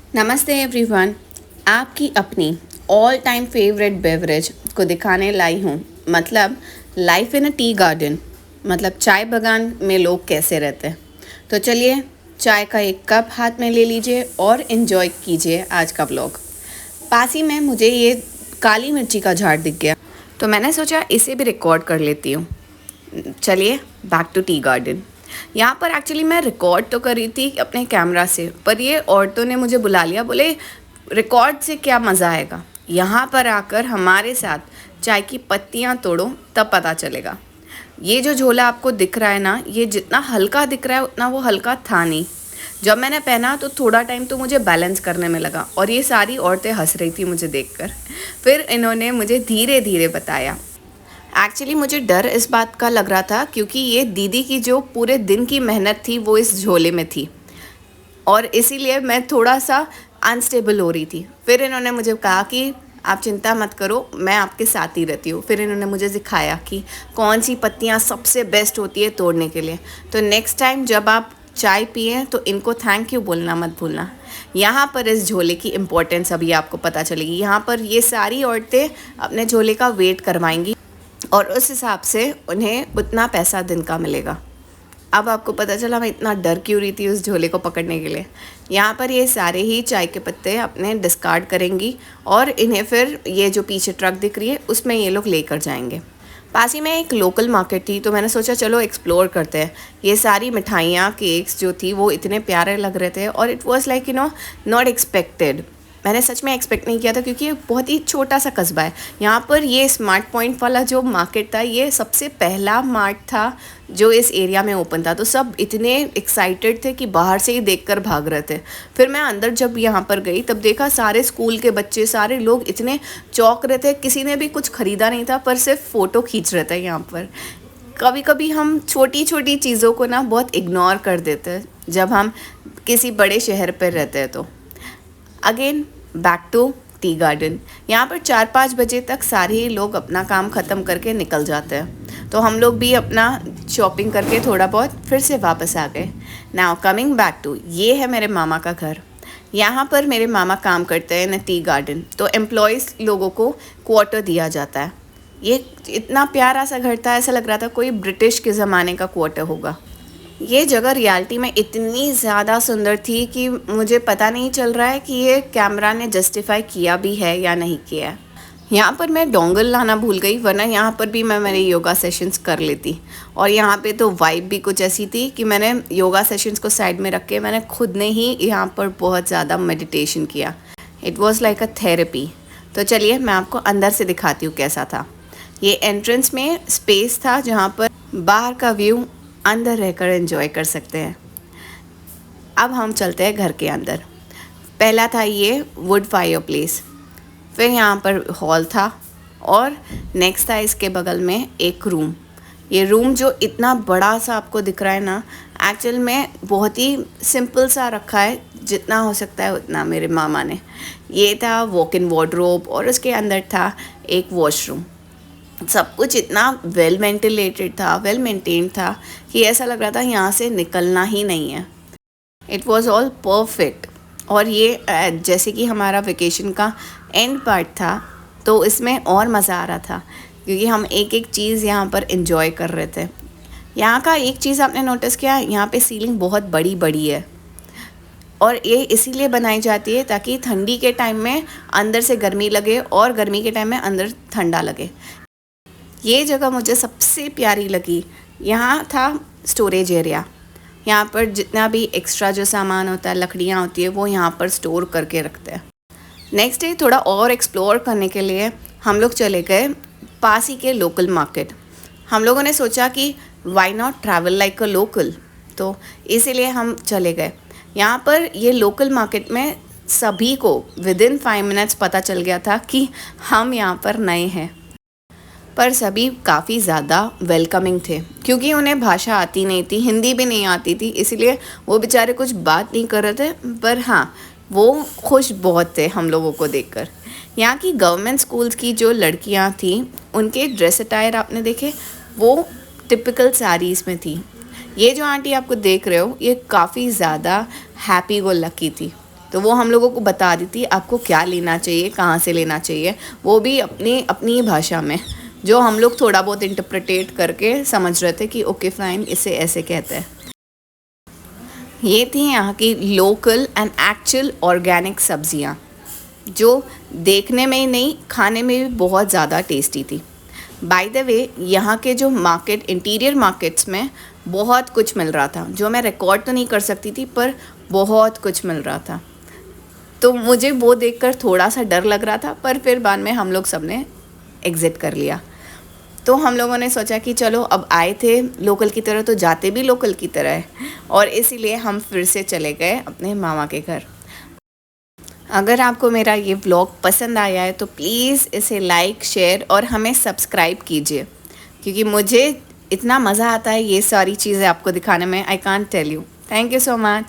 नमस्ते एवरीवन। आपकी अपनी ऑल टाइम फेवरेट बेवरेज को दिखाने लाई हूँ। मतलब life in a tea garden, मतलब चाय बागान में लोग कैसे रहते हैं। तो चलिए चाय का एक कप हाथ में ले लीजिए और इन्जॉय कीजिए आज का व्लॉग। पास ही में मुझे ये काली मिर्ची का झाड़ दिख गया, तो मैंने सोचा इसे भी रिकॉर्ड कर लेती हूँ। चलिए बैक टू टी गार्डन। यहाँ पर एक्चुअली मैं रिकॉर्ड तो कर रही थी अपने कैमरा से, पर ये औरतों ने मुझे बुला लिया, बोले रिकॉर्ड से क्या मज़ा आएगा, यहाँ पर आकर हमारे साथ चाय की पत्तियाँ तोड़ो तब पता चलेगा। ये जो झोला आपको दिख रहा है ना, ये जितना हल्का दिख रहा है उतना वो हल्का था नहीं। जब मैंने पहना तो थोड़ा टाइम तो मुझे बैलेंस करने में लगा और ये सारी औरतें हंस रही थी मुझे देखकर। फिर इन्होंने मुझे धीरे धीरे बताया। एक्चुअली मुझे डर इस बात का लग रहा था क्योंकि ये दीदी की जो पूरे दिन की मेहनत थी वो इस झोले में थी और इसीलिए मैं थोड़ा सा अनस्टेबल हो रही थी। फिर इन्होंने मुझे कहा कि आप चिंता मत करो, मैं आपके साथ ही रहती हूँ। फिर इन्होंने मुझे सिखाया कि कौन सी पत्तियाँ सबसे बेस्ट होती है तोड़ने के लिए। तो नेक्स्ट टाइम जब आप चाय पिए तो इनको थैंक यू बोलना मत भूलना। यहाँ पर इस झोले की इम्पोर्टेंस अभी आपको पता चलेगी। यहाँ पर ये सारी औरतें अपने झोले का वेट करवाएंगी और उस हिसाब से उन्हें उतना पैसा दिन का मिलेगा। अब आपको पता चला मैं इतना डर क्यों रही थी उस झोले को पकड़ने के लिए। यहाँ पर ये सारे ही चाय के पत्ते अपने डिस्कार्ड करेंगी और इन्हें फिर ये जो पीछे ट्रक दिख रही है उसमें ये लोग लेकर जाएंगे। पास ही में एक लोकल मार्केट थी, तो मैंने सोचा चलो एक्सप्लोर करते हैं। ये सारी मिठाइयाँ, केक्स जो थी वो इतने प्यारे लग रहे थे और it was like not expected. मैंने सच में एक्सपेक्ट नहीं किया था क्योंकि ये बहुत ही छोटा सा कस्बा है। यहाँ पर ये स्मार्ट पॉइंट वाला जो मार्केट था ये सबसे पहला मार्ट था जो इस एरिया में ओपन था। तो सब इतने एक्साइटेड थे कि बाहर से ही देखकर भाग रहे थे। फिर मैं अंदर जब यहाँ पर गई तब देखा सारे स्कूल के बच्चे, सारे लोग इतने चौंक रहे थे। किसी ने भी कुछ ख़रीदा नहीं था पर सिर्फ फ़ोटो खींच रहे थे यहाँ पर। कभी कभी हम छोटी छोटी चीज़ों को ना बहुत इग्नोर कर देते हैं जब हम किसी बड़े शहर पर रहते हैं। तो again back to tea garden. यहाँ पर 4-5 बजे तक सारे ही लोग अपना काम ख़त्म करके निकल जाते हैं। तो हम लोग भी अपना शॉपिंग करके थोड़ा बहुत फिर से वापस आ गए। नाउ कमिंग बैक टू, ये है मेरे मामा का घर। यहाँ पर मेरे मामा काम करते हैं इन टी गार्डन। तो एम्प्लॉयज़ लोगों को क्वार्टर दिया जाता है। ये इतना प्यारा सा घर था, ऐसा लग रहा था कोई ब्रिटिश के ज़माने का क्वार्टर होगा। ये जगह रियलिटी में इतनी ज़्यादा सुंदर थी कि मुझे पता नहीं चल रहा है कि ये कैमरा ने जस्टिफाई किया भी है या नहीं किया है। यहाँ पर मैं डोंगल लाना भूल गई, वरना यहाँ पर भी मैं मेरे योगा सेशंस कर लेती। और यहाँ पे तो वाइब भी कुछ ऐसी थी कि मैंने योगा सेशंस को साइड में रख के मैंने खुद ने ही यहाँ पर बहुत ज़्यादा मेडिटेशन किया। It was like a therapy. तो चलिए मैं आपको अंदर से दिखाती हूँ कैसा था। ये एंट्रेंस में स्पेस था जहाँ पर बाहर का व्यू अंदर रहकर एंजॉय कर सकते हैं। अब हम चलते हैं घर के अंदर। पहला था ये वुड फायर प्लेस, फिर यहाँ पर हॉल था और नेक्स्ट था इसके बगल में एक रूम। ये रूम जो इतना बड़ा सा आपको दिख रहा है ना, एक्चुअल में बहुत ही सिंपल सा रखा है, जितना हो सकता है उतना मेरे मामा ने। ये था वॉक इन वार्डरोब और उसके अंदर था एक वॉशरूम। सब कुछ इतना वेल वेंटिलेटेड था, वेल मेंटेन्ड था कि ऐसा लग रहा था यहाँ से निकलना ही नहीं है। It was all perfect. और ये जैसे कि हमारा वेकेशन का एंड पार्ट था तो इसमें और मज़ा आ रहा था क्योंकि हम एक एक चीज़ यहाँ पर एंजॉय कर रहे थे। यहाँ का एक चीज़ आपने नोटिस किया, यहाँ पे सीलिंग बहुत बड़ी बड़ी है और ये इसीलिए बनाई जाती है ताकि ठंडी के टाइम में अंदर से गर्मी लगे और गर्मी के टाइम में अंदर ठंडा लगे। ये जगह मुझे सबसे प्यारी लगी। यहाँ था स्टोरेज एरिया। यहाँ पर जितना भी एक्स्ट्रा जो सामान होता है, लकड़ियाँ होती है, वो यहाँ पर स्टोर करके रखते हैं। नेक्स्ट डे थोड़ा और एक्सप्लोर करने के लिए हम लोग चले गए पास ही के लोकल मार्केट। हम लोगों ने सोचा कि why not travel like a local, तो इसीलिए हम चले गए। यहाँ पर ये लोकल मार्केट में सभी को विदिन 5 मिनट्स पता चल गया था कि हम यहाँ पर नए हैं। पर सभी काफ़ी ज़्यादा वेलकमिंग थे क्योंकि उन्हें भाषा आती नहीं थी, हिंदी भी नहीं आती थी, इसलिए वो बेचारे कुछ बात नहीं कर रहे थे। पर हाँ, वो खुश बहुत थे हम लोगों को देखकर। यहाँ की गवर्नमेंट स्कूल्स की जो लड़कियाँ थीं उनके ड्रेस अटायर आपने देखे, वो टिपिकल साड़ीज़ में थी। ये जो आंटी आपको देख रहे हो ये काफ़ी ज़्यादा हैप्पी गो लकी थी। तो वो हम लोगों को बता दी थी आपको क्या लेना चाहिए, कहाँ से लेना चाहिए, वो भी अपनी अपनी भाषा में, जो हम लोग थोड़ा बहुत इंटरप्रिटेट करके समझ रहे थे कि ओके फाइन इसे ऐसे कहते हैं। ये थी यहाँ की लोकल एंड एक्चुअल ऑर्गेनिक सब्जियाँ, जो देखने में ही नहीं खाने में भी बहुत ज़्यादा टेस्टी थी। बाय द वे, यहाँ के जो मार्केट, इंटीरियर मार्केट्स में बहुत कुछ मिल रहा था, जो मैं रिकॉर्ड तो नहीं कर सकती थी पर बहुत कुछ मिल रहा था। तो मुझे वो देखकर थोड़ा सा डर लग रहा था, पर फिर बाद में हम लोग सब ने एग्ज़िट कर लिया। तो हम लोगों ने सोचा कि चलो अब आए थे लोकल की तरह तो जाते भी लोकल की तरह है, और इसीलिए हम फिर से चले गए अपने मामा के घर। अगर आपको मेरा ये व्लॉग पसंद आया है तो प्लीज़ इसे लाइक, शेयर और हमें सब्सक्राइब कीजिए, क्योंकि मुझे इतना मज़ा आता है ये सारी चीज़ें आपको दिखाने में, I can't tell you. Thank you so much.